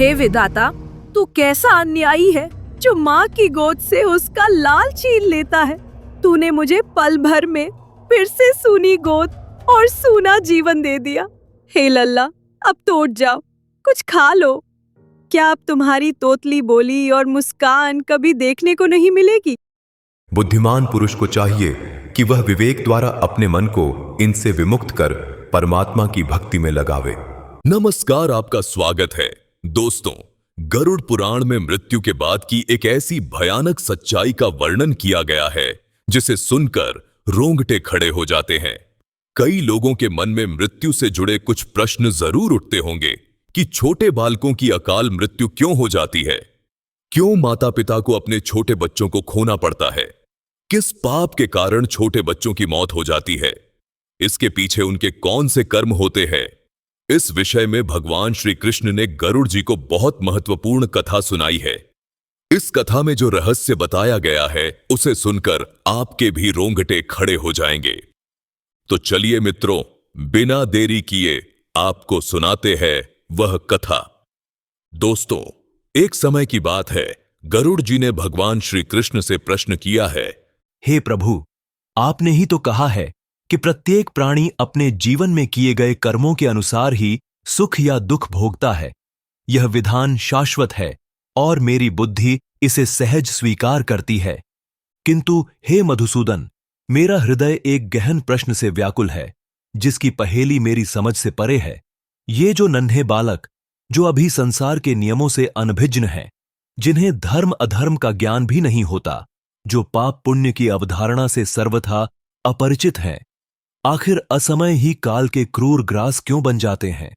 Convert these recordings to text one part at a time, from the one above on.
हे विधाता, तू कैसा अन्यायी है जो माँ की गोद से उसका लाल छीन लेता है। तूने मुझे पल भर में फिर से सूनी गोद और सूना जीवन दे दिया। हे लल्ला, अब तो उठ जाओ, कुछ खा लो। क्या अब तुम्हारी तोतली बोली और मुस्कान कभी देखने को नहीं मिलेगी? बुद्धिमान पुरुष को चाहिए कि वह विवेक द्वारा अपने मन को इनसे विमुक्त कर परमात्मा की भक्ति में लगावे। नमस्कार, आपका स्वागत है। दोस्तों, गरुड़ पुराण में मृत्यु के बाद की एक ऐसी भयानक सच्चाई का वर्णन किया गया है जिसे सुनकर रोंगटे खड़े हो जाते हैं। कई लोगों के मन में मृत्यु से जुड़े कुछ प्रश्न जरूर उठते होंगे कि छोटे बालकों की अकाल मृत्यु क्यों हो जाती है? क्यों माता पिता को अपने छोटे बच्चों को खोना पड़ता है? किस पाप के कारण छोटे बच्चों की मौत हो जाती है? इसके पीछे उनके कौन से कर्म होते हैं? इस विषय में भगवान श्री कृष्ण ने गरुड़ जी को बहुत महत्वपूर्ण कथा सुनाई है। इस कथा में जो रहस्य बताया गया है उसे सुनकर आपके भी रोंगटे खड़े हो जाएंगे। तो चलिए मित्रों, बिना देरी किए आपको सुनाते हैं वह कथा। दोस्तों, एक समय की बात है, गरुड़ जी ने भगवान श्री कृष्ण से प्रश्न किया है, हे प्रभु, आपने ही तो कहा है कि प्रत्येक प्राणी अपने जीवन में किए गए कर्मों के अनुसार ही सुख या दुख भोगता है। यह विधान शाश्वत है और मेरी बुद्धि इसे सहज स्वीकार करती है। किंतु हे मधुसूदन, मेरा हृदय एक गहन प्रश्न से व्याकुल है जिसकी पहेली मेरी समझ से परे है। ये जो नन्हे बालक जो अभी संसार के नियमों से अनभिज्ञ हैं, जिन्हें धर्म अधर्म का ज्ञान भी नहीं होता, जो पाप पुण्य की अवधारणा से सर्वथा अपरिचित हैं, आखिर असमय ही काल के क्रूर ग्रास क्यों बन जाते हैं?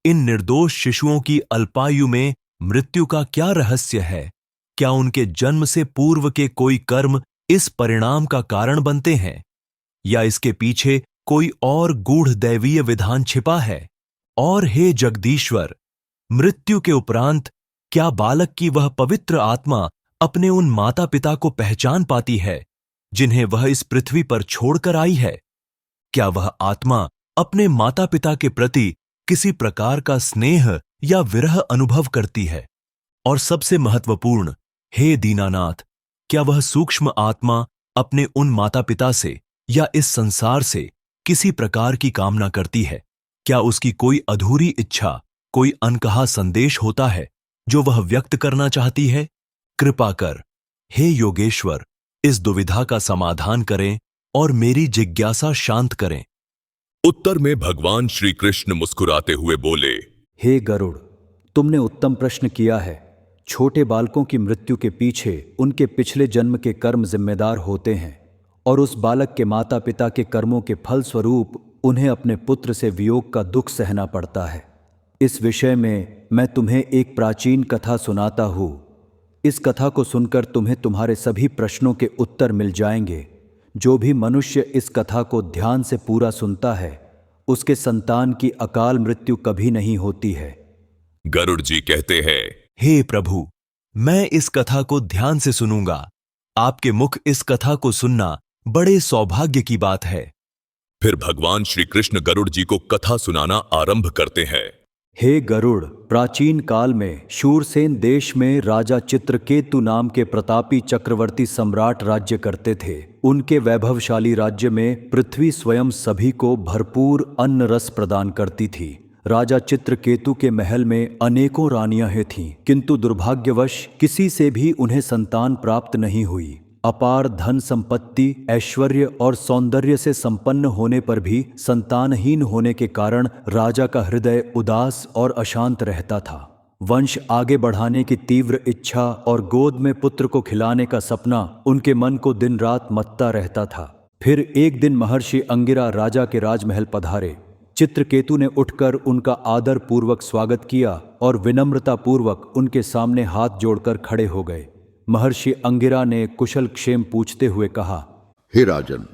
इन निर्दोष शिशुओं की अल्पायु में मृत्यु का क्या रहस्य है? क्या उनके जन्म से पूर्व के कोई कर्म इस परिणाम का कारण बनते हैं, या इसके पीछे कोई और गूढ़ दैवीय विधान छिपा है? और हे जगदीश्वर, मृत्यु के उपरांत क्या बालक की वह पवित्र आत्मा अपने उन माता पिता को पहचान पाती है जिन्हें वह इस पृथ्वी पर छोड़कर आई है? क्या वह आत्मा अपने माता पिता के प्रति किसी प्रकार का स्नेह या विरह अनुभव करती है? और सबसे महत्वपूर्ण, हे दीनानाथ, क्या वह सूक्ष्म आत्मा अपने उन माता पिता से या इस संसार से किसी प्रकार की कामना करती है? क्या उसकी कोई अधूरी इच्छा, कोई अनकहा संदेश होता है जो वह व्यक्त करना चाहती है? कृपा कर, हे योगेश्वर, इस दुविधा का समाधान करें और मेरी जिज्ञासा शांत करें। उत्तर में भगवान श्री कृष्ण मुस्कुराते हुए बोले, हे गरुड़, तुमने उत्तम प्रश्न किया है। छोटे बालकों की मृत्यु के पीछे उनके पिछले जन्म के कर्म जिम्मेदार होते हैं और उस बालक के माता पिता के कर्मों के फल स्वरूप उन्हें अपने पुत्र से वियोग का दुख सहना पड़ता है। इस विषय में मैं तुम्हें एक प्राचीन कथा सुनाता हूँ। इस कथा को सुनकर तुम्हें तुम्हारे सभी प्रश्नों के उत्तर मिल जाएंगे। जो भी मनुष्य इस कथा को ध्यान से पूरा सुनता है, उसके संतान की अकाल मृत्यु कभी नहीं होती है। गरुड़ जी कहते हैं, हे प्रभु, मैं इस कथा को ध्यान से सुनूंगा। आपके मुख इस कथा को सुनना बड़े सौभाग्य की बात है। फिर भगवान श्री कृष्ण गरुड़ जी को कथा सुनाना आरंभ करते हैं। हे गरुड़, प्राचीन काल में शूरसेन देश में राजा चित्रकेतु नाम के प्रतापी चक्रवर्ती सम्राट राज्य करते थे। उनके वैभवशाली राज्य में पृथ्वी स्वयं सभी को भरपूर अन्न रस प्रदान करती थी। राजा चित्रकेतु के महल में अनेकों रानियां थीं, किंतु दुर्भाग्यवश किसी से भी उन्हें संतान प्राप्त नहीं हुई। अपार धन संपत्ति, ऐश्वर्य और सौंदर्य से संपन्न होने पर भी संतानहीन होने के कारण राजा का हृदय उदास और अशांत रहता था। वंश आगे बढ़ाने की तीव्र इच्छा और गोद में पुत्र को खिलाने का सपना उनके मन को दिन रात मत्ता रहता था। फिर एक दिन महर्षि अंगिरा राजा के राजमहल पधारे। चित्रकेतु ने उठकर उनका आदर पूर्वक स्वागत किया और विनम्रता पूर्वक उनके सामने हाथ जोड़कर खड़े हो गए। महर्षि अंगिरा ने कुशल क्षेम पूछते हुए कहा, हे राजन,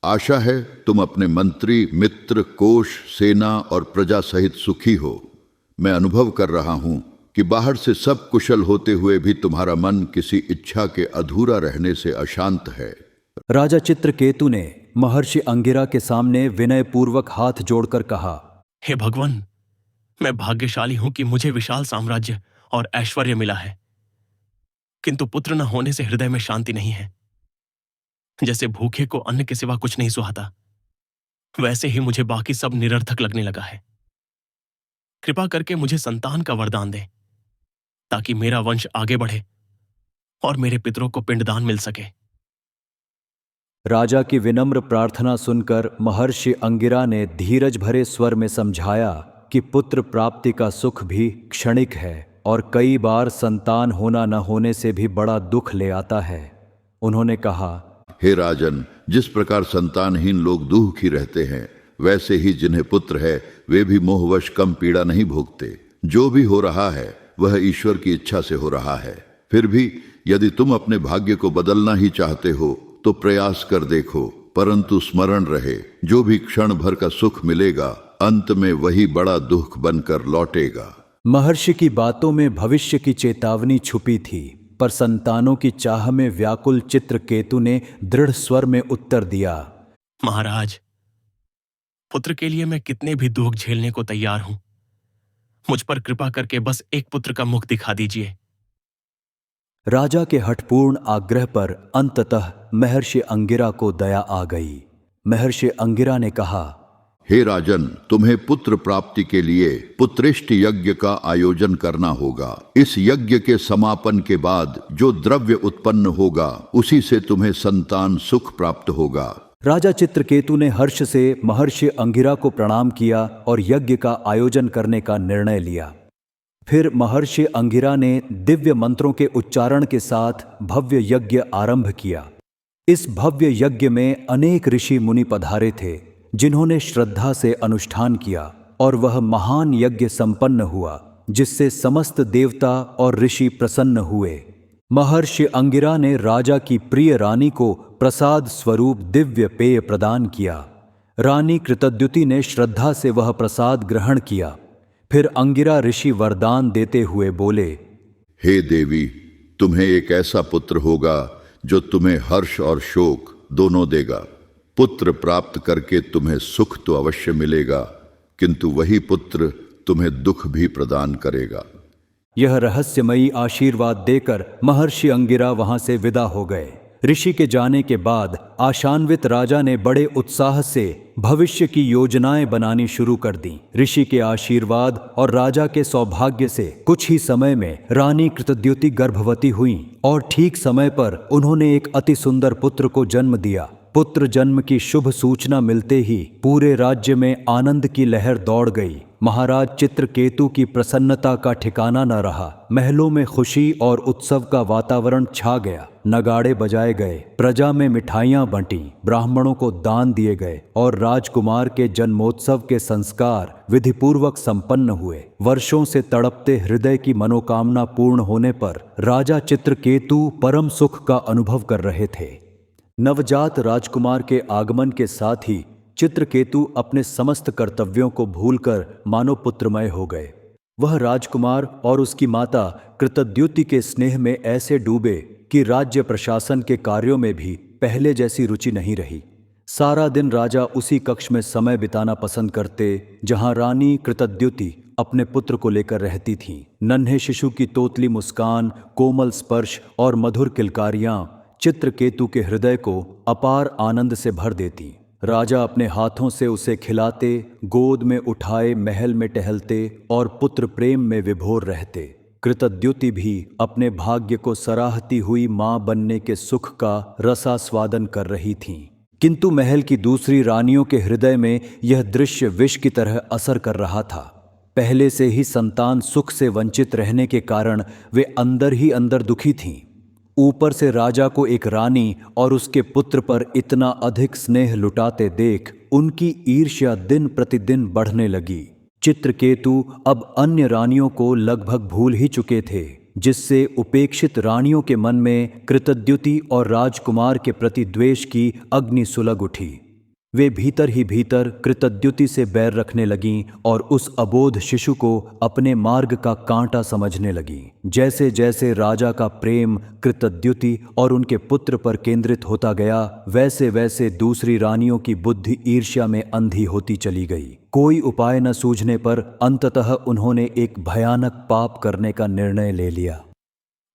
आशा है तुम अपने मंत्री, मित्र, कोष, सेना और प्रजा सहित सुखी हो। मैं अनुभव कर रहा हूं कि बाहर से सब कुशल होते हुए भी तुम्हारा मन किसी इच्छा के अधूरा रहने से अशांत है। राजा चित्रकेतु ने महर्षि अंगिरा के सामने विनय पूर्वक हाथ जोड़कर कहा, हे भगवान, मैं भाग्यशाली हूं कि मुझे विशाल साम्राज्य और ऐश्वर्य मिला है, किंतु पुत्र न होने से हृदय में शांति नहीं है। जैसे भूखे को अन्न के सिवा कुछ नहीं सुहाता, वैसे ही मुझे बाकी सब निरर्थक लगने लगा है। कृपा करके मुझे संतान का वरदान दे, ताकि मेरा वंश आगे बढ़े और मेरे पितरों को पिंडदान मिल सके। राजा की विनम्र प्रार्थना सुनकर महर्षि अंगिरा ने धीरज भरे स्वर में समझाया कि पुत्र प्राप्ति का सुख भी क्षणिक है और कई बार संतान होना न होने से भी बड़ा दुख ले आता है। उन्होंने कहा, हे राजन, जिस प्रकार संतानहीन लोग दुखी रहते हैं, वैसे ही जिन्हें पुत्र है वे भी मोहवश कम पीड़ा नहीं भोगते। जो भी हो रहा है वह ईश्वर की इच्छा से हो रहा है। फिर भी यदि तुम अपने भाग्य को बदलना ही चाहते हो तो प्रयास कर देखो, परंतु स्मरण रहे, जो भी क्षण भर का सुख मिलेगा अंत में वही बड़ा दुख बनकर लौटेगा। महर्षि की बातों में भविष्य की चेतावनी छुपी थी, पर संतानों की चाह में व्याकुल चित्रकेतु ने दृढ़ स्वर में उत्तर दिया, महाराज, पुत्र के लिए मैं कितने भी दुख झेलने को तैयार हूं। मुझ पर कृपा करके बस एक पुत्र का मुख दिखा दीजिए। राजा के हठपूर्ण आग्रह पर अंततः महर्षि अंगिरा को दया आ गई। महर्षि अंगिरा ने कहा, हे राजन, तुम्हें पुत्र प्राप्ति के लिए पुत्रेष्ट यज्ञ का आयोजन करना होगा। इस यज्ञ के समापन के बाद जो द्रव्य उत्पन्न होगा उसी से तुम्हें संतान सुख प्राप्त होगा। राजा चित्रकेतु ने हर्ष से महर्षि अंगिरा को प्रणाम किया और यज्ञ का आयोजन करने का निर्णय लिया। फिर महर्षि अंगिरा ने दिव्य मंत्रों के उच्चारण के साथ भव्य यज्ञ आरंभ किया। इस भव्य यज्ञ में अनेक ऋषि मुनि पधारे थे, जिन्होंने श्रद्धा से अनुष्ठान किया और वह महान यज्ञ संपन्न हुआ, जिससे समस्त देवता और ऋषि प्रसन्न हुए। महर्षि अंगिरा ने राजा की प्रिय रानी को प्रसाद स्वरूप दिव्य पेय प्रदान किया। रानी कृतद्युति ने श्रद्धा से वह प्रसाद ग्रहण किया। फिर अंगिरा ऋषि वरदान देते हुए बोले, हे देवी, तुम्हें एक ऐसा पुत्र होगा जो तुम्हें हर्ष और शोक दोनों देगा। पुत्र प्राप्त करके तुम्हें सुख तो अवश्य मिलेगा, किंतु वही पुत्र तुम्हें दुख भी प्रदान करेगा। यह रहस्यमयी आशीर्वाद देकर महर्षि अंगिरा वहां से विदा हो गए। ऋषि के जाने के बाद आशान्वित राजा ने बड़े उत्साह से भविष्य की योजनाएं बनानी शुरू कर दी। ऋषि के आशीर्वाद और राजा के सौभाग्य से कुछ ही समय में रानी कृतद्युति गर्भवती हुई और ठीक समय पर उन्होंने एक अति सुंदर पुत्र को जन्म दिया। पुत्र जन्म की शुभ सूचना मिलते ही पूरे राज्य में आनंद की लहर दौड़ गई। महाराज चित्रकेतु की प्रसन्नता का ठिकाना न रहा। महलों में खुशी और उत्सव का वातावरण छा गया। नगाड़े बजाए गए, प्रजा में मिठाइयां बंटी, ब्राह्मणों को दान दिए गए और राजकुमार के जन्मोत्सव के संस्कार विधिपूर्वक संपन्न हुए। वर्षों से तड़पते हृदय की मनोकामना पूर्ण होने पर राजा चित्रकेतु परम सुख का अनुभव कर रहे थे। नवजात राजकुमार के आगमन के साथ ही चित्रकेतु अपने समस्त कर्तव्यों को भूलकर मानो पुत्रमय हो गए। वह राजकुमार और उसकी माता कृतद्युति के स्नेह में ऐसे डूबे कि राज्य प्रशासन के कार्यों में भी पहले जैसी रुचि नहीं रही। सारा दिन राजा उसी कक्ष में समय बिताना पसंद करते जहां रानी कृतद्युति अपने पुत्र को लेकर रहती थीं। नन्हे शिशु की तोतली मुस्कान, कोमल स्पर्श और मधुर किलकारियां चित्रकेतु के हृदय को अपार आनंद से भर देती। राजा अपने हाथों से उसे खिलाते, गोद में उठाए महल में टहलते और पुत्र प्रेम में विभोर रहते। कृतद्युति भी अपने भाग्य को सराहती हुई मां बनने के सुख का रसास्वादन कर रही थीं। किंतु महल की दूसरी रानियों के हृदय में यह दृश्य विष की तरह असर कर रहा था। पहले से ही संतान सुख से वंचित रहने के कारण वे अंदर ही अंदर दुखी थीं। ऊपर से राजा को एक रानी और उसके पुत्र पर इतना अधिक स्नेह लुटाते देख उनकी ईर्ष्या दिन प्रतिदिन बढ़ने लगी। चित्रकेतु अब अन्य रानियों को लगभग भूल ही चुके थे, जिससे उपेक्षित रानियों के मन में कृतद्युति और राजकुमार के प्रति द्वेष की अग्नि सुलग उठी। वे भीतर ही भीतर कृतद्युति से बैर रखने लगीं और उस अबोध शिशु को अपने मार्ग का कांटा समझने लगीं। जैसे जैसे राजा का प्रेम कृतद्युति और उनके पुत्र पर केंद्रित होता गया, वैसे वैसे दूसरी रानियों की बुद्धि ईर्ष्या में अंधी होती चली गई। कोई उपाय न सूझने पर अंततः उन्होंने एक भयानक पाप करने का निर्णय ले लिया।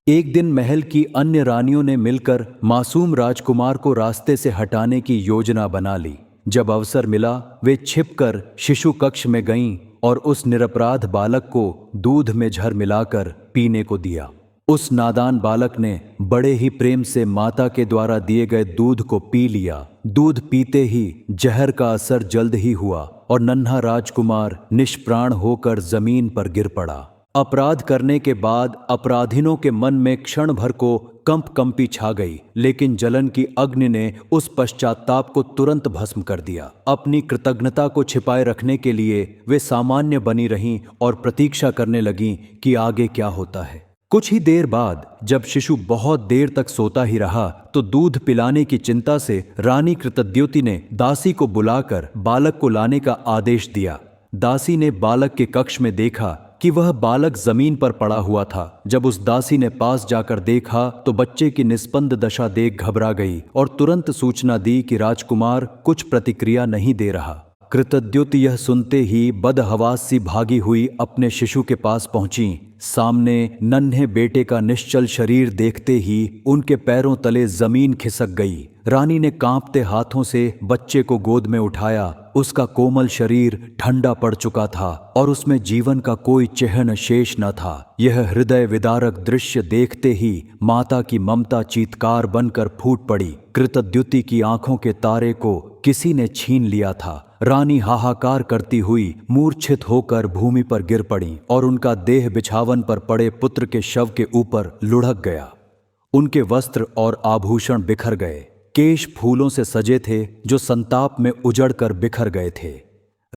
एक दिन महल की अन्य रानियों ने मिलकर मासूम राजकुमार को रास्ते से हटाने की योजना बना ली। जब अवसर मिला, वे छिपकर शिशु कक्ष में गईं और उस निरपराध बालक को दूध में झर मिलाकर पीने को दिया। उस नादान बालक ने बड़े ही प्रेम से माता के द्वारा दिए गए दूध को पी लिया। दूध पीते ही जहर का असर जल्द ही हुआ और नन्हा राजकुमार निष्प्राण होकर जमीन पर गिर पड़ा। अपराध करने के बाद अपराधिनों के मन में क्षण भर को कंपी छा गई, लेकिन जलन की अग्नि ने उस पश्चाताप को तुरंत भस्म कर दिया। अपनी कृतज्ञता को छिपाए रखने के लिए वे सामान्य बनी रहीं और प्रतीक्षा करने लगीं कि आगे क्या होता है। कुछ ही देर बाद जब शिशु बहुत देर तक सोता ही रहा, तो दूध पिलाने की चिंता से रानी कृतद्युति ने दासी को बुलाकर बालक को लाने का आदेश दिया। दासी ने बालक के कक्ष में देखा कि वह बालक जमीन पर पड़ा हुआ था। जब उस दासी ने पास जाकर देखा तो बच्चे की निस्पंद दशा देख घबरा गई और तुरंत सूचना दी कि राजकुमार कुछ प्रतिक्रिया नहीं दे रहा। कृतद्युति यह सुनते ही बदहवास सी भागी हुई अपने शिशु के पास पहुंची। सामने नन्हे बेटे का निश्चल शरीर देखते ही उनके पैरों तले जमीन खिसक गई। रानी ने कांपते हाथों से बच्चे को गोद में उठाया। उसका कोमल शरीर ठंडा पड़ चुका था और उसमें जीवन का कोई चिह्न शेष न था। यह हृदय विदारक दृश्य देखते ही माता की ममता चीत्कार बनकर फूट पड़ी। कृतद्युति की आंखों के तारे को किसी ने छीन लिया था। रानी हाहाकार करती हुई मूर्छित होकर भूमि पर गिर पड़ी और उनका देह बिछावन पर पड़े पुत्र के शव के ऊपर लुढ़क गया। उनके वस्त्र और आभूषण बिखर गए। केश फूलों से सजे थे जो संताप में उजड़कर बिखर गए थे।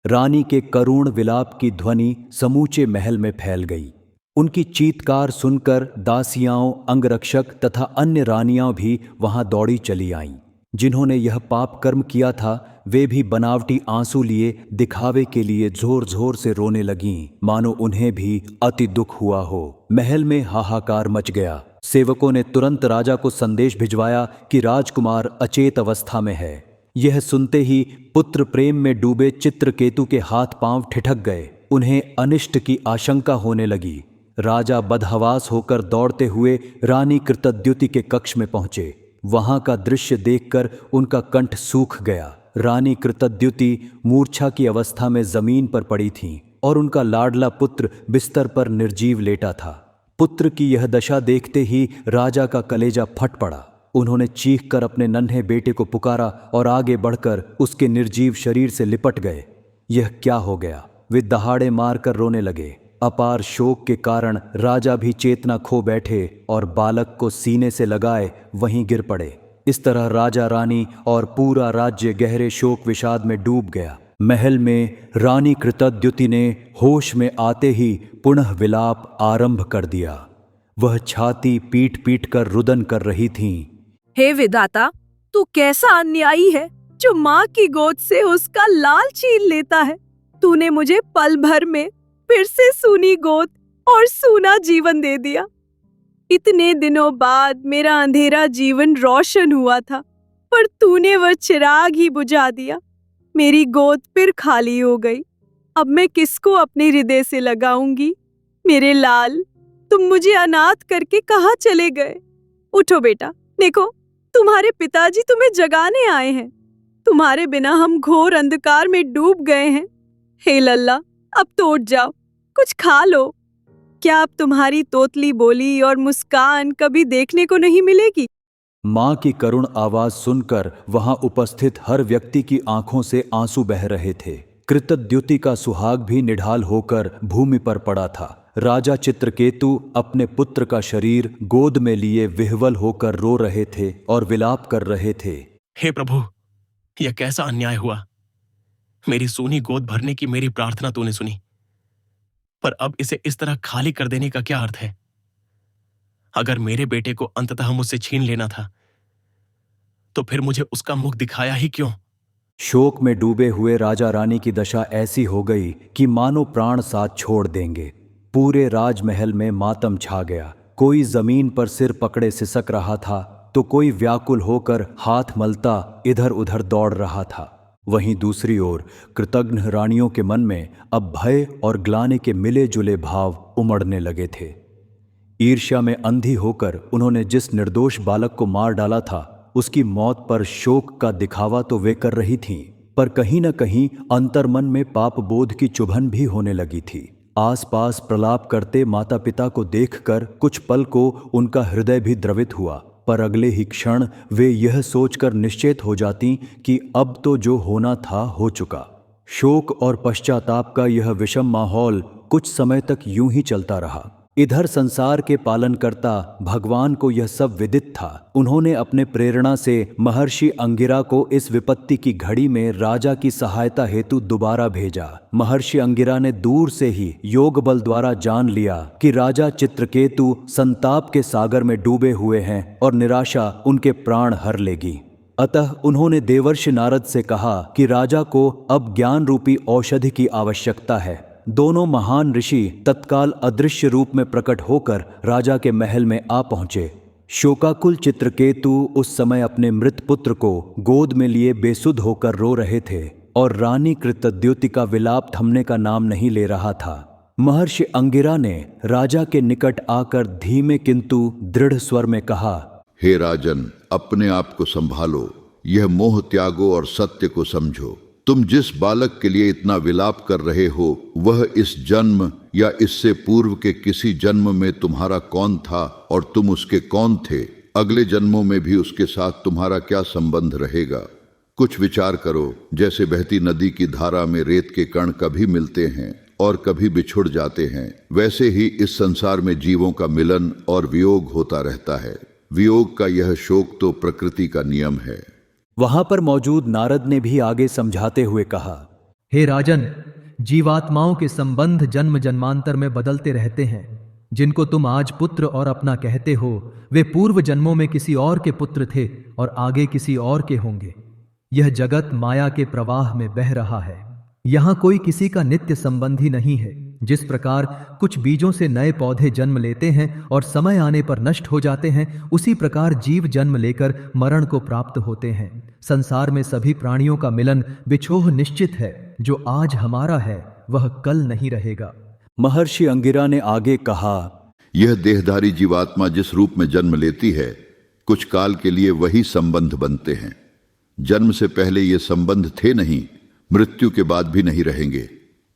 रानी के करुण विलाप की ध्वनि समूचे महल में फैल गई। उनकी चीत्कार सुनकर दासियाओं, अंगरक्षक तथा अन्य रानियां भी वहां दौड़ी चली आईं। जिन्होंने यह पाप कर्म किया था, वे भी बनावटी आंसू लिए दिखावे के लिए जोर जोर से रोने लगीं, मानो उन्हें भी अति दुख हुआ हो। महल में हाहाकार मच गया। सेवकों ने तुरंत राजा को संदेश भिजवाया कि राजकुमार अचेत अवस्था में है। यह सुनते ही पुत्र प्रेम में डूबे चित्रकेतु के हाथ पांव ठिठक गए। उन्हें अनिष्ट की आशंका होने लगी। राजा बदहवास होकर दौड़ते हुए रानी कृतद्युति के कक्ष में पहुंचे। वहां का दृश्य देखकर उनका कंठ सूख गया। रानी कृतद्युति मूर्छा की अवस्था में जमीन पर पड़ी थीं और उनका लाडला पुत्र बिस्तर पर निर्जीव लेटा था। पुत्र की यह दशा देखते ही राजा का कलेजा फट पड़ा। उन्होंने चीखकर अपने नन्हे बेटे को पुकारा और आगे बढ़कर उसके निर्जीव शरीर से लिपट गए। यह क्या हो गया? वे दहाड़े मारकर रोने लगे। अपार शोक के कारण राजा भी चेतना खो बैठे और बालक को सीने से लगाए वहीं गिर पड़े। इस तरह राजा, रानी और पूरा राज्य गहरे शोक विषाद में डूब गया। महल में रानी कृतद्युति ने होश में आते ही पुनः विलाप आरंभ कर दिया। वह छाती पीट पीट कर रुदन कर रही थीं। हे विधाता, तू कैसा अन्यायी है जो माँ की गोद से उसका लाल छीन लेता है। तूने मुझे पल भर में फिर से सूनी गोद और सूना जीवन दे दिया। इतने दिनों बाद मेरा अंधेरा जीवन रोशन हुआ था, पर तूने वह चिराग ही बुझा दिया। मेरी गोद फिर खाली हो गई। अब मैं किसको अपने हृदय से लगाऊंगी? मेरे लाल, तुम मुझे अनाथ करके कहाँ चले गए? उठो बेटा, देखो तुम्हारे पिताजी तुम्हें जगाने आए हैं। तुम्हारे बिना हम घोर अंधकार में डूब गए हैं। हे लल्ला, अब तो उठ जाओ, कुछ खा लो। क्या अब तुम्हारी तोतली बोली और मुस्कान कभी देखने को नहीं मिलेगी? मां की करुण आवाज सुनकर वहां उपस्थित हर व्यक्ति की आंखों से आंसू बह रहे थे। कृतद्युति का सुहाग भी निढाल होकर भूमि पर पड़ा था। राजा चित्रकेतु अपने पुत्र का शरीर गोद में लिए विह्वल होकर रो रहे थे और विलाप कर रहे थे। हे प्रभु, यह कैसा अन्याय हुआ। मेरी सूनी गोद भरने की मेरी प्रार्थना तूने सुनी, पर अब इसे इस तरह खाली कर देने का क्या अर्थ है? अगर मेरे बेटे को अंततः मुझसे छीन लेना था, तो फिर मुझे उसका मुख दिखाया ही क्यों? शोक में डूबे हुए राजा रानी की दशा ऐसी हो गई कि मानो प्राण साथ छोड़ देंगे। पूरे राजमहल में मातम छा गया। कोई जमीन पर सिर पकड़े सिसक रहा था तो कोई व्याकुल होकर हाथ मलता इधर उधर दौड़ रहा था। वहीं दूसरी ओर कृतघ्न रानियों के मन में अब भय और ग्लानि के मिले जुले भाव उमड़ने लगे थे। ईर्ष्या में अंधी होकर उन्होंने जिस निर्दोष बालक को मार डाला था उसकी मौत पर शोक का दिखावा तो वे कर रही थीं, पर कहीं न कहीं अंतर्मन में पाप बोध की चुभन भी होने लगी थी। आसपास प्रलाप करते माता पिता को देखकर कुछ पल को उनका हृदय भी द्रवित हुआ, पर अगले ही क्षण वे यह सोचकर निश्चित हो जाती कि अब तो जो होना था हो चुका। शोक और पश्चाताप का यह विषम माहौल कुछ समय तक यूं ही चलता रहा। इधर संसार के पालनकर्ता भगवान को यह सब विदित था। उन्होंने अपने प्रेरणा से महर्षि अंगिरा को इस विपत्ति की घड़ी में राजा की सहायता हेतु दोबारा भेजा। महर्षि अंगिरा ने दूर से ही योग बल द्वारा जान लिया कि राजा चित्रकेतु संताप के सागर में डूबे हुए हैं और निराशा उनके प्राण हर लेगी। अतः उन्होंने देवर्षि नारद से कहा कि राजा को अब ज्ञान रूपी औषधि की आवश्यकता है। दोनों महान ऋषि तत्काल अदृश्य रूप में प्रकट होकर राजा के महल में आ पहुंचे। शोकाकुल चित्रकेतु उस समय अपने मृत पुत्र को गोद में लिए बेसुध होकर रो रहे थे और रानी कृतद्युति का विलाप थमने का नाम नहीं ले रहा था। महर्षि अंगिरा ने राजा के निकट आकर धीमे किंतु दृढ़ स्वर में कहा, हे राजन, अपने आप को संभालो, यह मोह त्यागो और सत्य को समझो। तुम जिस बालक के लिए इतना विलाप कर रहे हो वह इस जन्म या इससे पूर्व के किसी जन्म में तुम्हारा कौन था और तुम उसके कौन थे? अगले जन्मों में भी उसके साथ तुम्हारा क्या संबंध रहेगा? कुछ विचार करो। जैसे बहती नदी की धारा में रेत के कण कभी मिलते हैं और कभी बिछुड़ जाते हैं, वैसे ही इस संसार में जीवों का मिलन और वियोग होता रहता है। वियोग का यह शोक तो प्रकृति का नियम है। वहां पर मौजूद नारद ने भी आगे समझाते हुए कहा, हे राजन, जीवात्माओं के संबंध जन्म जन्मांतर में बदलते रहते हैं। जिनको तुम आज पुत्र और अपना कहते हो वे पूर्व जन्मों में किसी और के पुत्र थे और आगे किसी और के होंगे। यह जगत माया के प्रवाह में बह रहा है। यहाँ कोई किसी का नित्य संबंधी नहीं है। जिस प्रकार कुछ बीजों से नए पौधे जन्म लेते हैं और समय आने पर नष्ट हो जाते हैं, उसी प्रकार जीव जन्म लेकर मरण को प्राप्त होते हैं। संसार में सभी प्राणियों का मिलन बिछोह निश्चित है। जो आज हमारा है वह कल नहीं रहेगा। महर्षि अंगिरा ने आगे कहा, यह देहधारी जीवात्मा जिस रूप में जन्म लेती है, कुछ काल के लिए वही संबंध बनते हैं। जन्म से पहले ये संबंध थे नहीं, मृत्यु के बाद भी नहीं रहेंगे।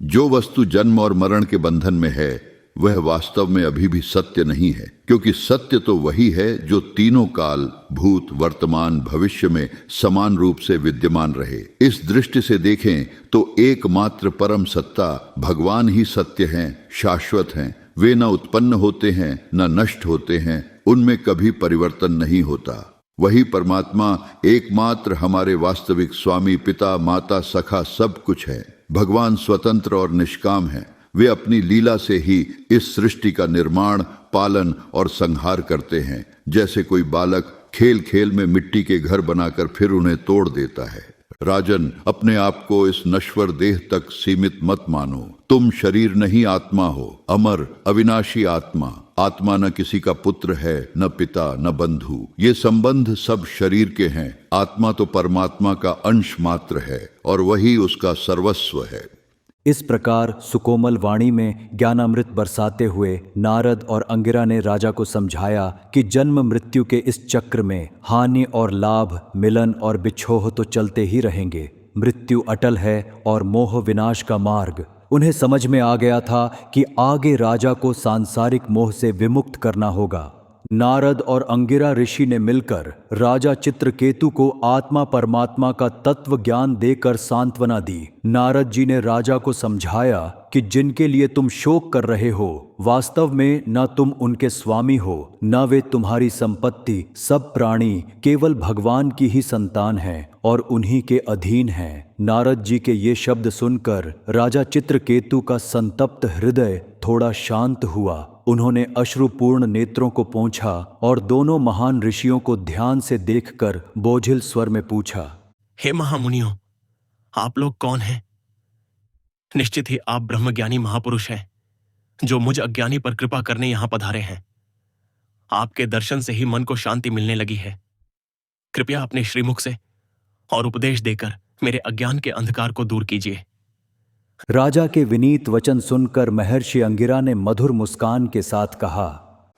जो वस्तु जन्म और मरण के बंधन में है वह वास्तव में अभी भी सत्य नहीं है, क्योंकि सत्य तो वही है जो तीनों काल, भूत, वर्तमान, भविष्य में समान रूप से विद्यमान रहे। इस दृष्टि से देखें तो एकमात्र परम सत्ता भगवान ही सत्य हैं, शाश्वत हैं। वे न उत्पन्न होते हैं न नष्ट होते हैं, उनमें कभी परिवर्तन नहीं होता। वही परमात्मा एकमात्र हमारे वास्तविक स्वामी, पिता, माता, सखा सब कुछ है। भगवान स्वतंत्र और निष्काम हैं। वे अपनी लीला से ही इस सृष्टि का निर्माण, पालन और संहार करते हैं। जैसे कोई बालक खेल खेल में मिट्टी के घर बनाकर फिर उन्हें तोड़ देता है। राजन, अपने आप को इस नश्वर देह तक सीमित मत मानो। तुम शरीर नहीं, आत्मा हो, अमर अविनाशी आत्मा। आत्मा न किसी का पुत्र है, न पिता, न बंधु। ये संबंध सब शरीर के हैं। आत्मा तो परमात्मा का अंश मात्र है और वही उसका सर्वस्व है। इस प्रकार सुकोमल वाणी में ज्ञानामृत बरसाते हुए नारद और अंगिरा ने राजा को समझाया कि जन्म मृत्यु के इस चक्र में हानि और लाभ, मिलन और बिछोह तो चलते ही रहेंगे। मृत्यु अटल है और मोह विनाश का मार्ग। उन्हें समझ में आ गया था कि आगे राजा को सांसारिक मोह से विमुक्त करना होगा। नारद और अंगिरा ऋषि ने मिलकर राजा चित्रकेतु को आत्मा परमात्मा का तत्व ज्ञान देकर सांत्वना दी। नारद जी ने राजा को समझाया कि जिनके लिए तुम शोक कर रहे हो, वास्तव में न तुम उनके स्वामी हो, न वे तुम्हारी संपत्ति। सब प्राणी केवल भगवान की ही संतान हैं और उन्हीं के अधीन हैं। नारद जी के ये शब्द सुनकर राजा चित्रकेतु का संतप्त हृदय थोड़ा शांत हुआ। उन्होंने अश्रुपूर्ण नेत्रों को पोंछा और दोनों महान ऋषियों को ध्यान से देखकर बोझिल स्वर में पूछा, हे महामुनियों, आप लोग कौन हैं? निश्चित ही आप ब्रह्मज्ञानी महापुरुष हैं, जो मुझ अज्ञानी पर कृपा करने यहां पधारे हैं। आपके दर्शन से ही मन को शांति मिलने लगी है। कृपया अपने श्रीमुख से और उपदेश देकर मेरे अज्ञान के अंधकार को दूर कीजिए। राजा के विनीत वचन सुनकर महर्षि अंगिरा ने मधुर मुस्कान के साथ कहा,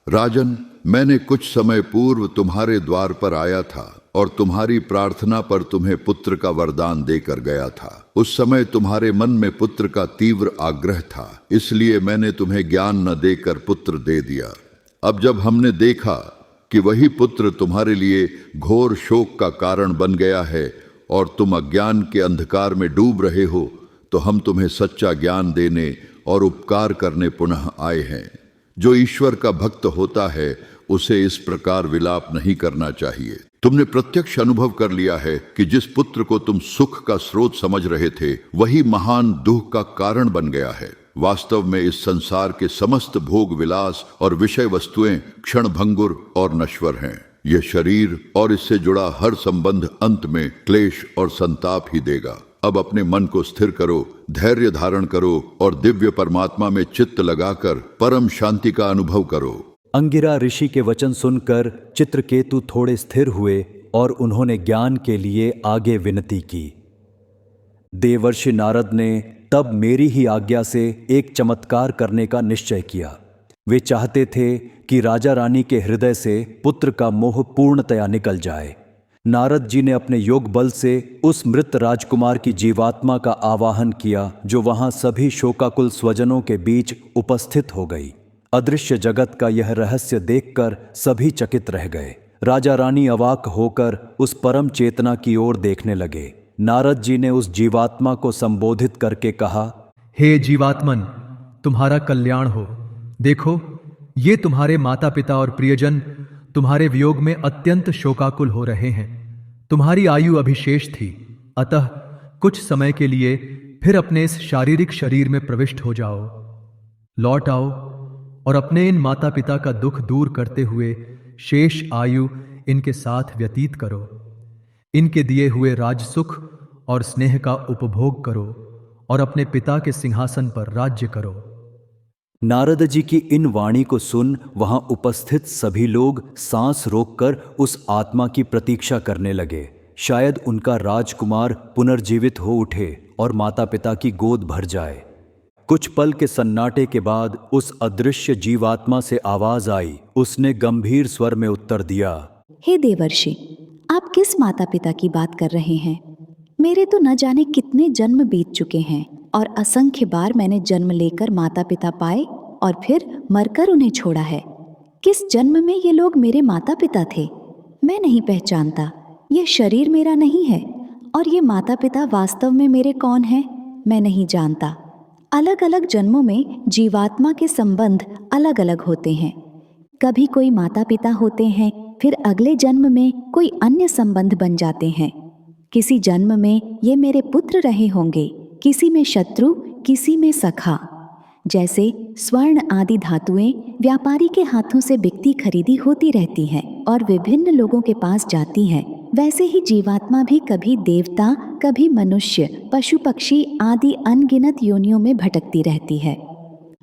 राजन, मैंने कुछ समय पूर्व तुम्हारे द्वार पर आया था और तुम्हारी प्रार्थना पर तुम्हें पुत्र का वरदान देकर गया था। उस समय तुम्हारे मन में पुत्र का तीव्र आग्रह था, इसलिए मैंने तुम्हें ज्ञान न देकर पुत्र दे दिया। अब जब हमने देखा कि वही पुत्र तुम्हारे लिए घोर शोक का कारण बन गया है और तुम अज्ञान के अंधकार में डूब रहे हो, तो हम तुम्हें सच्चा ज्ञान देने और उपकार करने पुनः आए हैं। जो ईश्वर का भक्त होता है उसे इस प्रकार विलाप नहीं करना चाहिए। तुमने प्रत्यक्ष अनुभव कर लिया है कि जिस पुत्र को तुम सुख का स्रोत समझ रहे थे, वही महान दुख का कारण बन गया है। वास्तव में इस संसार के समस्त भोग विलास और विषय वस्तुएं क्षणभंगुर और नश्वर हैं। यह शरीर और इससे जुड़ा हर संबंध अंत में क्लेश और संताप ही देगा। अब अपने मन को स्थिर करो, धैर्य धारण करो और दिव्य परमात्मा में चित्त लगाकर परम शांति का अनुभव करो। अंगिरा ऋषि के वचन सुनकर चित्रकेतु थोड़े स्थिर हुए और उन्होंने ज्ञान के लिए आगे विनती की। देवर्षि नारद ने तब मेरी ही आज्ञा से एक चमत्कार करने का निश्चय किया। वे चाहते थे कि राजा रानी के हृदय से पुत्र का मोह पूर्णतया निकल जाए। नारद जी ने अपने योग बल से उस मृत राजकुमार की जीवात्मा का आवाहन किया, जो वहां सभी शोकाकुल स्वजनों के बीच उपस्थित हो गई। अदृश्य जगत का यह रहस्य देखकर सभी चकित रह गए। राजा रानी अवाक होकर उस परम चेतना की ओर देखने लगे। नारद जी ने उस जीवात्मा को संबोधित करके कहा, हे जीवात्मन, तुम्हारा कल्याण हो। देखो, ये तुम्हारे माता पिता और प्रियजन तुम्हारे वियोग में अत्यंत शोकाकुल हो रहे हैं। तुम्हारी आयु अभी शेष थी, अतः कुछ समय के लिए फिर अपने इस शारीरिक शरीर में प्रविष्ट हो जाओ। लौट आओ और अपने इन माता पिता का दुख दूर करते हुए शेष आयु इनके साथ व्यतीत करो। इनके दिए हुए राजसुख और स्नेह का उपभोग करो और अपने पिता के सिंहासन पर राज्य करो। नारद जी की इन वाणी को सुन वहां उपस्थित सभी लोग सांस रोककर उस आत्मा की प्रतीक्षा करने लगे। शायद उनका राजकुमार पुनर्जीवित हो उठे और माता पिता की गोद भर जाए। कुछ पल के सन्नाटे के बाद उस अदृश्य जीवात्मा से आवाज आई। उसने गंभीर स्वर में उत्तर दिया, हे देवर्षि, आप किस माता पिता की बात कर रहे हैं? मेरे तो न जाने कितने जन्म बीत चुके हैं और असंख्य बार मैंने जन्म लेकर माता पिता पाए और फिर मरकर उन्हें छोड़ा है। किस जन्म में ये लोग मेरे माता पिता थे? मैं नहीं पहचानता। ये शरीर मेरा नहीं है और ये माता पिता वास्तव में मेरे कौन हैं, मैं नहीं जानता। अलग अलग जन्मों में जीवात्मा के संबंध अलग अलग होते हैं। कभी कोई माता पिता होते हैं, फिर अगले जन्म में कोई अन्य संबंध बन जाते हैं। किसी जन्म में ये मेरे पुत्र रहे होंगे, किसी में शत्रु, किसी में सखा। जैसे स्वर्ण आदि धातुएं व्यापारी के हाथों से बिकती खरीदी होती रहती हैं और विभिन्न लोगों के पास जाती हैं, वैसे ही जीवात्मा भी कभी देवता, कभी मनुष्य, पशु पक्षी आदि अनगिनत योनियों में भटकती रहती है।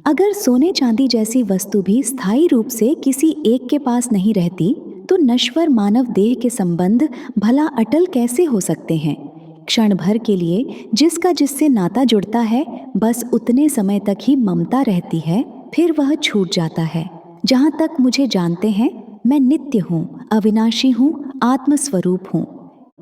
अगर सोने चांदी जैसी वस्तु भी स्थायी रूप से किसी एक के पास नहीं रहती, तो नश्वर मानव देह के संबंध भला अटल कैसे हो सकते हैं? क्षण भर के लिए जिसका जिससे नाता जुड़ता है, बस उतने समय तक ही ममता रहती है, फिर वह छूट जाता है। जहाँ तक मुझे जानते हैं, मैं नित्य हूँ, अविनाशी हूँ, आत्मस्वरूप हूँ।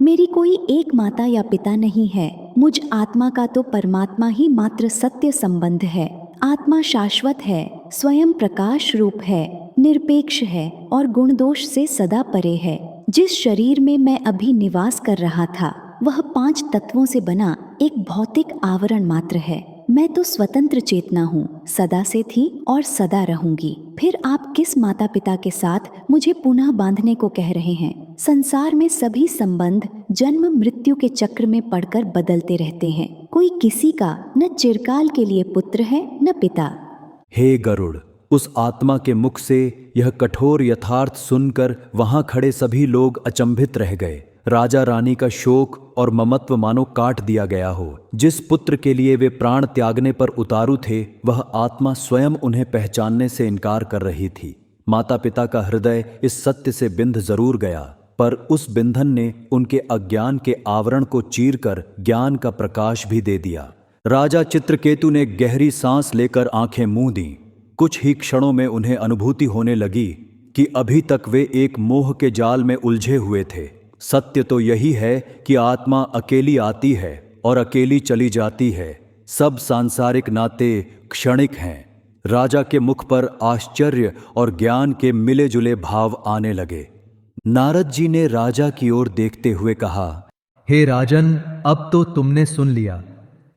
मेरी कोई एक माता या पिता नहीं है। मुझ आत्मा का तो परमात्मा ही मात्र सत्य संबंध है। आत्मा शाश्वत है, स्वयं प्रकाश रूप है, निरपेक्ष है और गुण दोष से सदा परे है। जिस शरीर में मैं अभी निवास कर रहा था, वह 5 तत्वों से बना एक भौतिक आवरण मात्र है। मैं तो स्वतंत्र चेतना हूँ, सदा से थी और सदा रहूंगी। फिर आप किस माता पिता के साथ मुझे पुनः बांधने को कह रहे हैं? संसार में सभी संबंध जन्म मृत्यु के चक्र में पड़कर बदलते रहते हैं। कोई किसी का न चिरकाल के लिए पुत्र है न पिता। हे गरुड़, उस आत्मा के मुख से यह कठोर यथार्थ सुनकर वहां खड़े सभी लोग अचंभित रह गए। राजा रानी का शोक और ममत्व मानो काट दिया गया हो। जिस पुत्र के लिए वे प्राण त्यागने पर उतारू थे, वह आत्मा स्वयं उन्हें पहचानने से इनकार कर रही थी। माता पिता का हृदय इस सत्य से बिंध जरूर गया, पर उस बिंधन ने उनके अज्ञान के आवरण को चीरकर ज्ञान का प्रकाश भी दे दिया। राजा चित्रकेतु ने गहरी सांस लेकर आंखें मूंद दी। कुछ ही क्षणों में उन्हें अनुभूति होने लगी कि अभी तक वे एक मोह के जाल में उलझे हुए थे। सत्य तो यही है कि आत्मा अकेली आती है और अकेली चली जाती है। सब सांसारिक नाते क्षणिक हैं। राजा के मुख पर आश्चर्य और ज्ञान के मिले जुले भाव आने लगे। नारद जी ने राजा की ओर देखते हुए कहा, हे राजन, अब तो तुमने सुन लिया।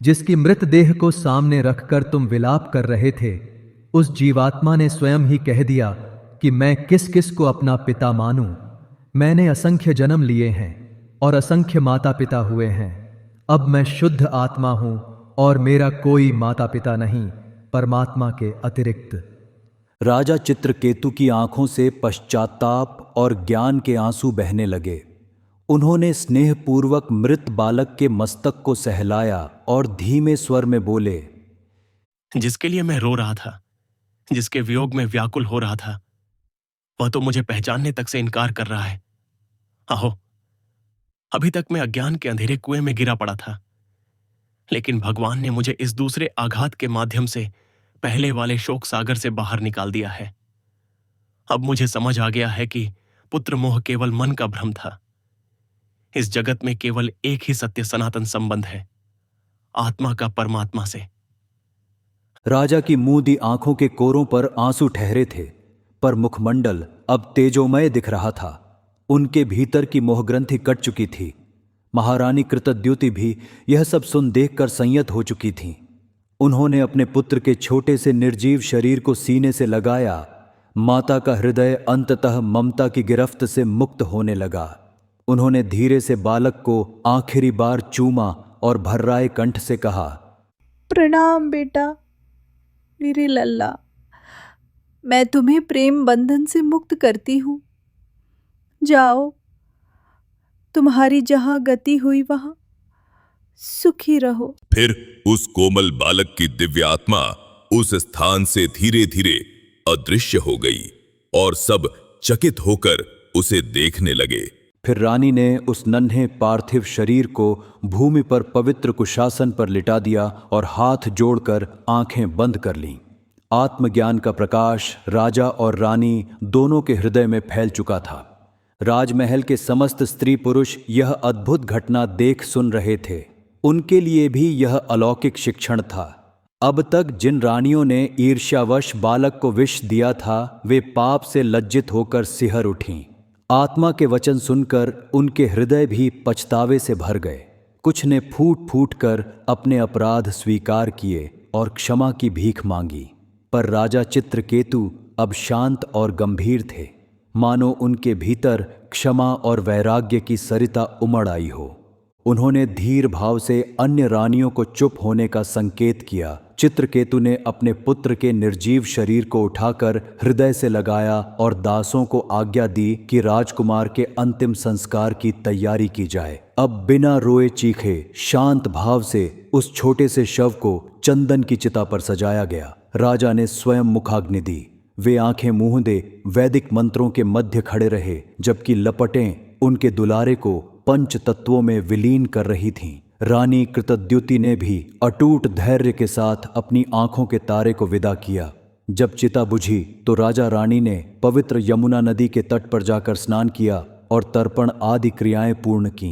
जिसकी मृतदेह को सामने रखकर तुम विलाप कर रहे थे, उस जीवात्मा ने स्वयं ही कह दिया कि मैं किस किस को अपना पिता मानूं। मैंने असंख्य जन्म लिए हैं और असंख्य माता पिता हुए हैं। अब मैं शुद्ध आत्मा हूं और मेरा कोई माता पिता नहीं, परमात्मा के अतिरिक्त। राजा चित्रकेतु की आंखों से पश्चाताप और ज्ञान के आंसू बहने लगे। उन्होंने स्नेहपूर्वक मृत बालक के मस्तक को सहलाया और धीमे स्वर में बोले, जिसके लिए मैं रो रहा था, जिसके वियोग में व्याकुल हो रहा था, वह तो मुझे पहचानने तक से इनकार कर रहा है। आहो, अभी तक मैं अज्ञान के अंधेरे कुएं में गिरा पड़ा था, लेकिन भगवान ने मुझे इस दूसरे आघात के माध्यम से पहले वाले शोक सागर से बाहर निकाल दिया है। अब मुझे समझ आ गया है कि पुत्र मोह केवल मन का भ्रम था। इस जगत में केवल एक ही सत्य सनातन संबंध है, आत्मा का परमात्मा से। राजा की मूंदी आंखों के कोरों पर आंसू ठहरे थे, पर मुखमंडल अब तेजोमय दिख रहा था। उनके भीतर की मोहग्रंथि कट चुकी थी। महारानी कृतद्युति भी यह सब सुन देखकर संयत हो चुकी थीं। उन्होंने अपने पुत्र के छोटे से निर्जीव शरीर को सीने से लगाया। माता का हृदय अंततः ममता की गिरफ्त से मुक्त होने लगा। उन्होंने धीरे से बालक को आखिरी बार चूमा और भर्राए कंठ से कहा, प्रणाम बेटा, मेरे लल्ला। मैं तुम्हें प्रेम बंधन से मुक्त करती हूँ। जाओ, तुम्हारी जहां गति हुई वहां सुखी रहो। फिर उस कोमल बालक की दिव्य आत्मा उस स्थान से धीरे धीरे अदृश्य हो गई और सब चकित होकर उसे देखने लगे। फिर रानी ने उस नन्हे पार्थिव शरीर को भूमि पर पवित्र कुशासन पर लिटा दिया और हाथ जोड़कर आंखें बंद कर लीं। आत्मज्ञान का प्रकाश राजा और रानी दोनों के हृदय में फैल चुका था। राजमहल के समस्त स्त्री पुरुष यह अद्भुत घटना देख सुन रहे थे। उनके लिए भी यह अलौकिक शिक्षण था। अब तक जिन रानियों ने ईर्ष्यावश बालक को विष दिया था, वे पाप से लज्जित होकर सिहर उठीं। आत्मा के वचन सुनकर उनके हृदय भी पछतावे से भर गए। कुछ ने फूट फूट कर अपने अपराध स्वीकार किए और क्षमा की भीख मांगी। पर राजा चित्रकेतु अब शांत और गंभीर थे, मानो उनके भीतर क्षमा और वैराग्य की सरिता उमड़ आई हो। उन्होंने धीर भाव से अन्य रानियों को चुप होने का संकेत किया। चित्रकेतु ने अपने पुत्र के निर्जीव शरीर को उठाकर हृदय से लगाया और दासों को आज्ञा दी कि राजकुमार के अंतिम संस्कार की तैयारी की जाए। अब बिना रोए चीखे शांत भाव से उस छोटे से शव को चंदन की चिता पर सजाया गया। राजा ने स्वयं मुखाग्नि दी। वे आंखें मूंदे वैदिक मंत्रों के मध्य खड़े रहे, जबकि लपटें उनके दुलारे को पंच तत्वों में विलीन कर रही थीं। रानी कृतद्युति ने भी अटूट धैर्य के साथ अपनी आंखों के तारे को विदा किया। जब चिता बुझी तो राजा रानी ने पवित्र यमुना नदी के तट पर जाकर स्नान किया और तर्पण आदि क्रियाएं पूर्ण की।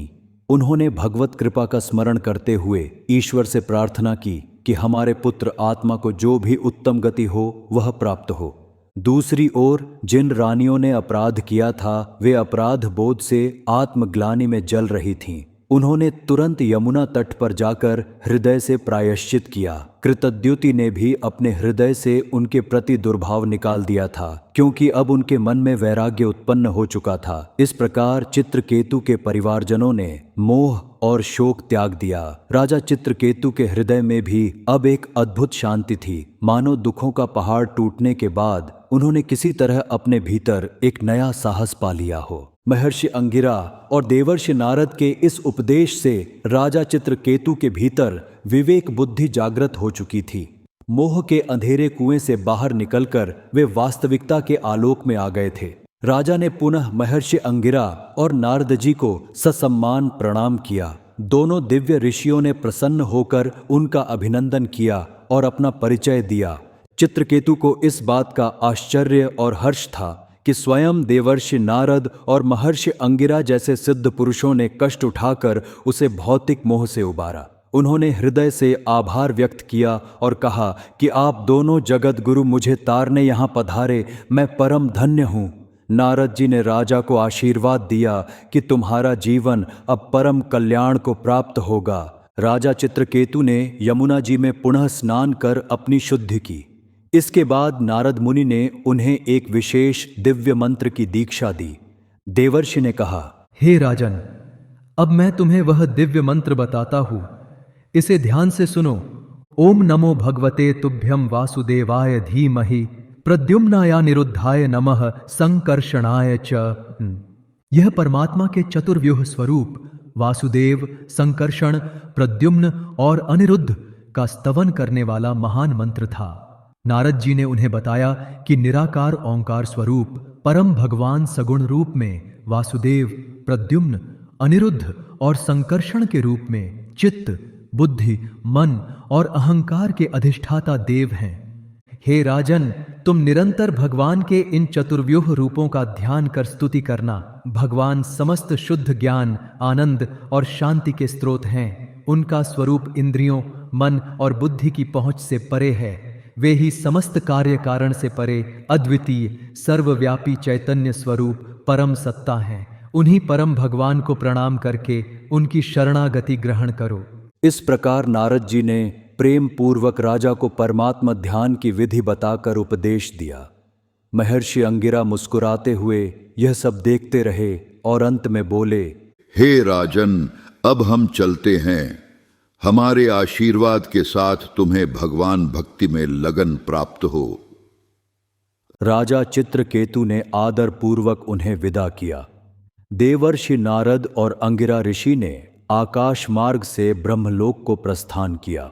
उन्होंने भगवत कृपा का स्मरण करते हुए ईश्वर से प्रार्थना की कि हमारे पुत्र आत्मा को जो भी उत्तम गति हो वह प्राप्त हो। दूसरी ओर जिन रानियों ने अपराध किया था, वे अपराध बोध से आत्मग्लानि में जल रही थीं। उन्होंने तुरंत यमुना तट पर जाकर हृदय से प्रायश्चित किया। कृतद्युति ने भी अपने हृदय से उनके प्रति दुर्भाव निकाल दिया था, क्योंकि अब उनके मन में वैराग्य उत्पन्न हो चुका था। इस प्रकार चित्रकेतु के परिवारजनों ने मोह और शोक त्याग दिया। राजा चित्रकेतु के हृदय में भी अब एक अद्भुत शांति थी, मानो दुखों का पहाड़ टूटने के बाद उन्होंने किसी तरह अपने भीतर एक नया साहस पा लिया हो। महर्षि अंगिरा और देवर्षि नारद के इस उपदेश से राजा चित्रकेतु के भीतर विवेक बुद्धि जागृत हो चुकी थी। मोह के अंधेरे कुएं से बाहर निकलकर वे वास्तविकता के आलोक में आ गए थे। राजा ने पुनः महर्षि अंगिरा और नारद जी को ससम्मान प्रणाम किया। दोनों दिव्य ऋषियों ने प्रसन्न होकर उनका अभिनंदन किया और अपना परिचय दिया। चित्रकेतु को इस बात का आश्चर्य और हर्ष था कि स्वयं देवर्षि नारद और महर्षि अंगिरा जैसे सिद्ध पुरुषों ने कष्ट उठाकर उसे भौतिक मोह से उबारा। उन्होंने हृदय से आभार व्यक्त किया और कहा कि आप दोनों जगत गुरु मुझे तारने यहाँ पधारे, मैं परम धन्य हूँ। नारद जी ने राजा को आशीर्वाद दिया कि तुम्हारा जीवन अब परम कल्याण को प्राप्त होगा। राजा चित्रकेतु ने यमुना जी में पुनः स्नान कर अपनी शुद्धि की। इसके बाद नारद मुनि ने उन्हें एक विशेष दिव्य मंत्र की दीक्षा दी। देवर्षि ने कहा, हे राजन, अब मैं तुम्हें वह दिव्य मंत्र बताता हूं, इसे ध्यान से सुनो। ओम नमो भगवते तुभ्यं वासुदेवाय धीमहि प्रद्युम्नाय निरुद्धाय नमः संकर्षणाय च। यह परमात्मा के चतुर्व्यूह स्वरूप वासुदेव, संकर्षण, प्रद्युम्न और अनिरुद्ध का स्तवन करने वाला महान मंत्र था। नारद जी ने उन्हें बताया कि निराकार ओंकार स्वरूप परम भगवान सगुण रूप में वासुदेव, प्रद्युम्न, अनिरुद्ध और संकर्षण के रूप में चित्त, बुद्धि, मन और अहंकार के अधिष्ठाता देव हैं। हे राजन, तुम निरंतर भगवान के इन चतुर्व्यूह रूपों का ध्यान कर स्तुति करना। भगवान समस्त शुद्ध ज्ञान, आनंद और शांति के स्रोत हैं। उनका स्वरूप इंद्रियों, मन और बुद्धि की पहुंच से परे है। वे ही समस्त कार्य कारण से परे अद्वितीय सर्वव्यापी चैतन्य स्वरूप परम सत्ता हैं। उन्हीं परम भगवान को प्रणाम करके उनकी शरणागति ग्रहण करो। इस प्रकार नारद जी ने प्रेम पूर्वक राजा को परमात्मा ध्यान की विधि बताकर उपदेश दिया। महर्षि अंगिरा मुस्कुराते हुए यह सब देखते रहे और अंत में बोले, हे राजन, अब हम चलते हैं। हमारे आशीर्वाद के साथ तुम्हें भगवान भक्ति में लगन प्राप्त हो। राजा चित्रकेतु ने आदर पूर्वक उन्हें विदा किया। देवर्षि नारद और अंगिरा ऋषि ने आकाश मार्ग से ब्रह्मलोक को प्रस्थान किया।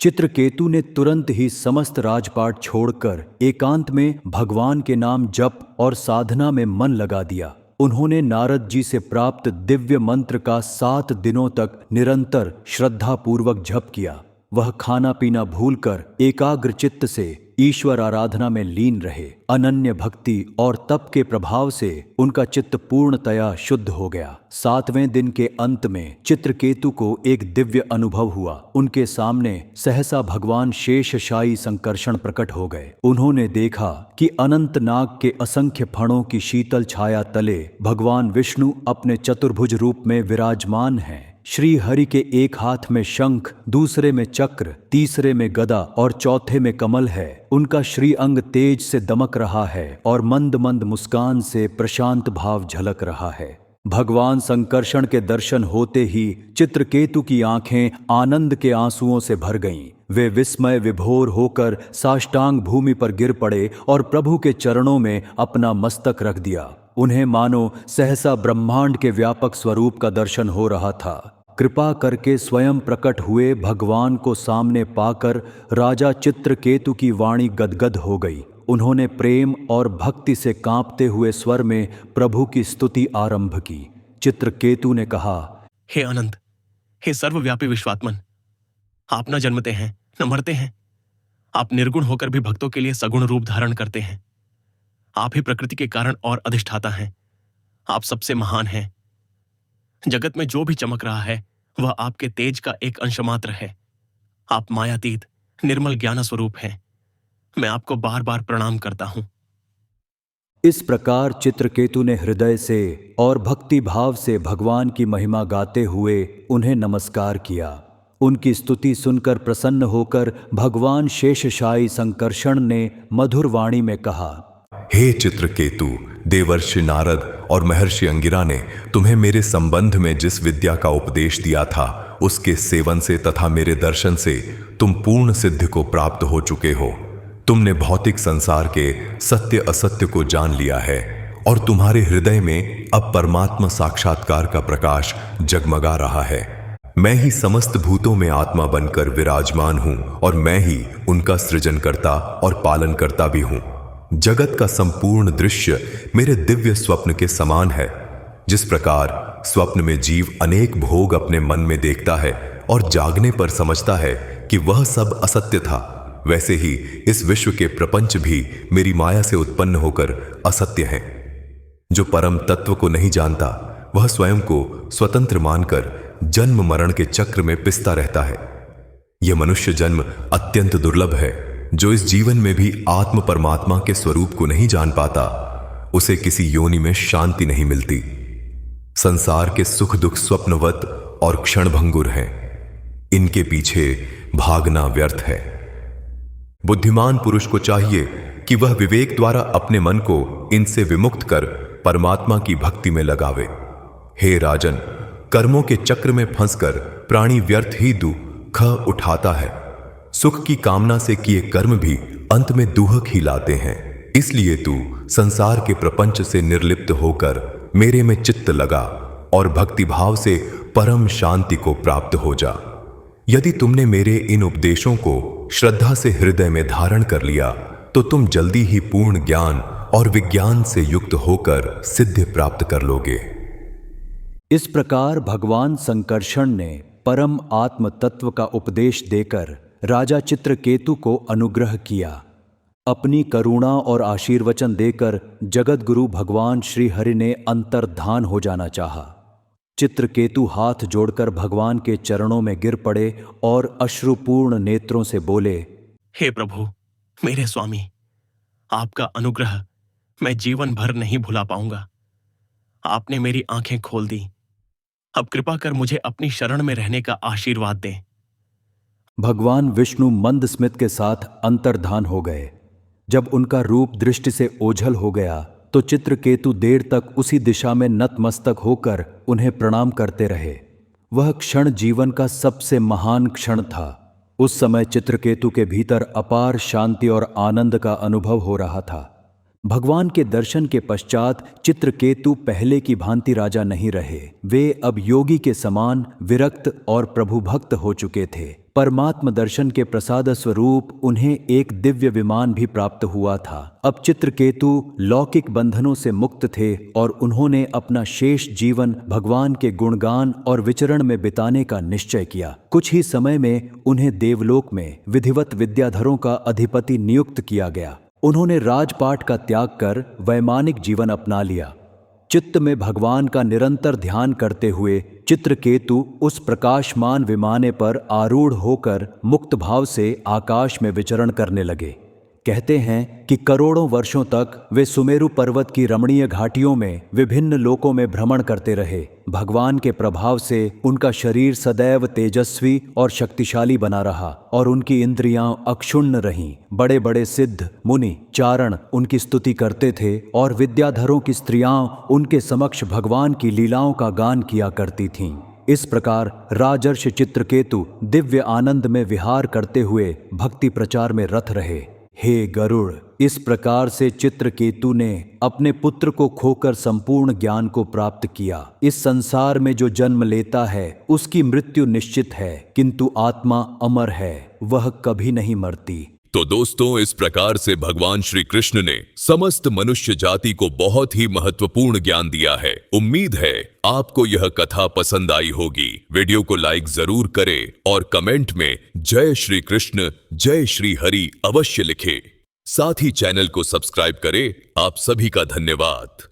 चित्रकेतु ने तुरंत ही समस्त राजपाट छोड़कर एकांत में भगवान के नाम जप और साधना में मन लगा दिया। उन्होंने नारद जी से प्राप्त दिव्य मंत्र का 7 दिनों तक निरंतर श्रद्धा पूर्वक जप किया। वह खाना पीना भूलकर एकाग्र चित्त से ईश्वर आराधना में लीन रहे। अनन्य भक्ति और तप के प्रभाव से उनका चित्त पूर्णतया शुद्ध हो गया। 7वें दिन के अंत में चित्रकेतु को एक दिव्य अनुभव हुआ। उनके सामने सहसा भगवान शेषशायी संकर्षण प्रकट हो गए। उन्होंने देखा कि अनंत नाग के असंख्य फणों की शीतल छाया तले भगवान विष्णु अपने चतुर्भुज रूप में विराजमान हैं। श्री हरि के एक हाथ में शंख, दूसरे में चक्र, तीसरे में गदा और चौथे में कमल है। उनका श्री अंग तेज से दमक रहा है और मंद मंद मुस्कान से प्रशांत भाव झलक रहा है। भगवान संकर्षण के दर्शन होते ही चित्रकेतु की आंखें आनंद के आंसुओं से भर गईं। वे विस्मय विभोर होकर साष्टांग भूमि पर गिर पड़े और प्रभु के चरणों में अपना मस्तक रख दिया। उन्हें मानो सहसा ब्रह्मांड के व्यापक स्वरूप का दर्शन हो रहा था। कृपा करके स्वयं प्रकट हुए भगवान को सामने पाकर राजा चित्रकेतु की वाणी गदगद हो गई। उन्होंने प्रेम और भक्ति से कांपते हुए स्वर में प्रभु की स्तुति आरंभ की। चित्रकेतु ने कहा, हे अनंत, हे सर्वव्यापी विश्वात्मन, आप न जन्मते हैं न मरते हैं। आप निर्गुण होकर भी भक्तों के लिए सगुण रूप धारण करते हैं। आप ही प्रकृति के कारण और अधिष्ठाता हैं। आप सबसे महान हैं। जगत में जो भी चमक रहा है वह आपके तेज का एक अंश मात्र है। आप मायातीत निर्मल ज्ञान स्वरूप हैं। मैं आपको बार बार प्रणाम करता हूं। इस प्रकार चित्रकेतु ने हृदय से और भक्ति भाव से भगवान की महिमा गाते हुए उन्हें नमस्कार किया। उनकी स्तुति सुनकर प्रसन्न होकर भगवान शेषशायी संकर्षण ने मधुर वाणी में कहा, हे चित्रकेतु, देवर्षि नारद और महर्षि अंगिरा ने तुम्हें मेरे संबंध में जिस विद्या का उपदेश दिया था उसके सेवन से तथा मेरे दर्शन से तुम पूर्ण सिद्धि को प्राप्त हो चुके हो। तुमने भौतिक संसार के सत्य असत्य को जान लिया है और तुम्हारे हृदय में अब परमात्मा साक्षात्कार का प्रकाश जगमगा रहा है। मैं ही समस्त भूतों में आत्मा बनकर विराजमान हूं और मैं ही उनका सृजनकर्ता और पालनकर्ता भी हूं। जगत का संपूर्ण दृश्य मेरे दिव्य स्वप्न के समान है। जिस प्रकार स्वप्न में जीव अनेक भोग अपने मन में देखता है और जागने पर समझता है कि वह सब असत्य था, वैसे ही इस विश्व के प्रपंच भी मेरी माया से उत्पन्न होकर असत्य हैं। जो परम तत्व को नहीं जानता वह स्वयं को स्वतंत्र मानकर जन्म मरण के चक्र में पिसता रहता है। यह मनुष्य जन्म अत्यंत दुर्लभ है। जो इस जीवन में भी आत्म परमात्मा के स्वरूप को नहीं जान पाता उसे किसी योनि में शांति नहीं मिलती। संसार के सुख दुख स्वप्नवत और क्षणभंगुर हैं। इनके पीछे भागना व्यर्थ है। बुद्धिमान पुरुष को चाहिए कि वह विवेक द्वारा अपने मन को इनसे विमुक्त कर परमात्मा की भक्ति में लगावे। हे राजन, कर्मों के चक्र में फंसकर प्राणी व्यर्थ ही दुख उठाता है। सुख की कामना से किए कर्म भी अंत में दुहक ही लाते हैं। इसलिए तू संसार के प्रपंच से निर्लिप्त होकर मेरे में चित्त लगा और भक्ति भाव से परम शांति को प्राप्त हो जा। यदि तुमने मेरे इन उपदेशों को श्रद्धा से हृदय में धारण कर लिया तो तुम जल्दी ही पूर्ण ज्ञान और विज्ञान से युक्त होकर सिद्धि प्राप्त कर लोगे। इस प्रकार भगवान संकर्षण ने परम आत्म तत्व का उपदेश देकर राजा चित्रकेतु को अनुग्रह किया। अपनी करुणा और आशीर्वचन देकर जगत गुरु भगवान श्री हरि ने अंतर्धान हो जाना चाहा। चित्रकेतु हाथ जोड़कर भगवान के चरणों में गिर पड़े और अश्रुपूर्ण नेत्रों से बोले, हे प्रभु, मेरे स्वामी, आपका अनुग्रह मैं जीवन भर नहीं भुला पाऊंगा। आपने मेरी आंखें खोल दी। अब कृपा कर मुझे अपनी शरण में रहने का आशीर्वाद दें। भगवान विष्णु मंद स्मित के साथ अंतर्धान हो गए। जब उनका रूप दृष्टि से ओझल हो गया तो चित्रकेतु देर तक उसी दिशा में नतमस्तक होकर उन्हें प्रणाम करते रहे। वह क्षण जीवन का सबसे महान क्षण था। उस समय चित्रकेतु के भीतर अपार शांति और आनंद का अनुभव हो रहा था। भगवान के दर्शन के पश्चात चित्रकेतु पहले की भांति राजा नहीं रहे। वे अब योगी के समान विरक्त और प्रभु भक्त हो चुके थे। परमात्म दर्शन के प्रसाद स्वरूप उन्हें एक दिव्य विमान भी प्राप्त हुआ था। अब चित्रकेतु लौकिक बंधनों से मुक्त थे और उन्होंने अपना शेष जीवन भगवान के गुणगान और विचरण में बिताने का निश्चय किया। कुछ ही समय में उन्हें देवलोक में विधिवत विद्याधरों का अधिपति नियुक्त किया गया। उन्होंने राजपाट का त्याग कर वैमानिक जीवन अपना लिया। चित्त में भगवान का निरंतर ध्यान करते हुए चित्रकेतु उस प्रकाशमान विमाने पर आरूढ़ होकर मुक्त भाव से आकाश में विचरण करने लगे। कहते हैं कि करोड़ों वर्षों तक वे सुमेरु पर्वत की रमणीय घाटियों में विभिन्न लोकों में भ्रमण करते रहे। भगवान के प्रभाव से उनका शरीर सदैव तेजस्वी और शक्तिशाली बना रहा और उनकी इंद्रियां अक्षुण्ण रहीं। बड़े बड़े सिद्ध मुनि चारण उनकी स्तुति करते थे और विद्याधरों की स्त्रियां उनके समक्ष भगवान की लीलाओं का गान किया करती थीं। इस प्रकार राजर्षि चित्रकेतु दिव्य आनंद में विहार करते हुए भक्ति प्रचार में रत रहे। हे गरुड़, इस प्रकार से चित्रकेतु ने अपने पुत्र को खोकर संपूर्ण ज्ञान को प्राप्त किया। इस संसार में जो जन्म लेता है उसकी मृत्यु निश्चित है, किंतु आत्मा अमर है, वह कभी नहीं मरती। तो दोस्तों, इस प्रकार से भगवान श्री कृष्ण ने समस्त मनुष्य जाति को बहुत ही महत्वपूर्ण ज्ञान दिया है। उम्मीद है आपको यह कथा पसंद आई होगी। वीडियो को लाइक जरूर करें और कमेंट में जय श्री कृष्ण, जय श्री हरि अवश्य लिखें। साथ ही चैनल को सब्सक्राइब करें। आप सभी का धन्यवाद।